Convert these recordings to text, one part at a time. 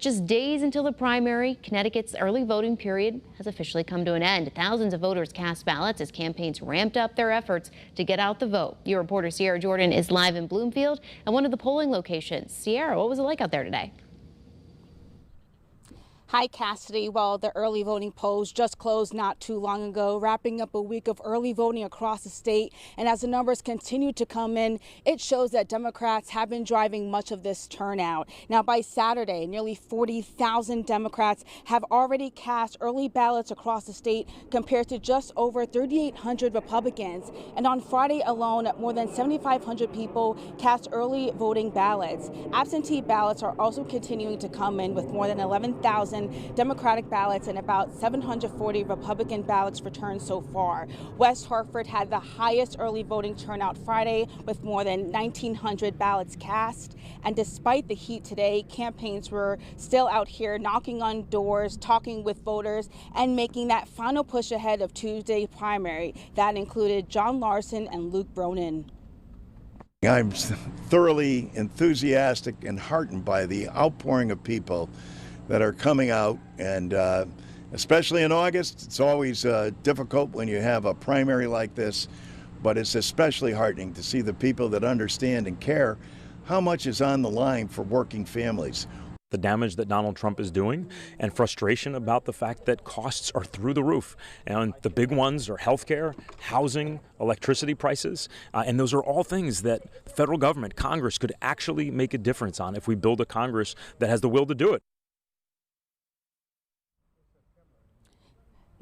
Just days until the primary, Connecticut's early voting period has officially come to an end. Thousands of voters cast ballots as campaigns ramped up their efforts to get out the vote. Your reporter Sierra Jordan is live in Bloomfield at one of the polling locations. Sierra, what was it like out there today? Hi, Cassidy. Well, the early voting polls just closed not too long ago, wrapping up a week of early voting across the state. And as the numbers continue to come in, it shows that Democrats have been driving much of this turnout. Now, by Saturday, nearly 40,000 Democrats have already cast early ballots across the state compared to just over 3,800 Republicans. And on Friday alone, more than 7,500 people cast early voting ballots. Absentee ballots are also continuing to come in with more than 11,000 Democratic ballots and about 740 Republican ballots returned so far. West Hartford had the highest early voting turnout Friday with more than 1,900 ballots cast. And despite the heat today, campaigns were still out here knocking on doors, talking with voters, and making that final push ahead of Tuesday's primary. That included John Larson and Luke Bronin. I'm thoroughly enthusiastic and heartened by the outpouring of people that are coming out, and especially in August. It's always difficult when you have a primary like this, but it's especially heartening to see the people that understand and care how much is on the line for working families. The damage that Donald Trump is doing and frustration about the fact that costs are through the roof. And the big ones are healthcare, housing, electricity prices. And those are all things that the federal government, Congress, could actually make a difference on if we build a Congress that has the will to do it.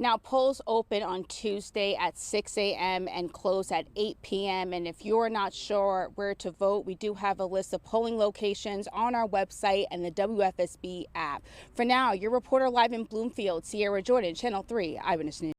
Now, polls open on Tuesday at 6 a.m. and close at 8 p.m. And if you're not sure where to vote, we do have a list of polling locations on our website and the WFSB app. For now, your reporter live in Bloomfield, Sierra Jordan, Channel 3 Eyewitness News.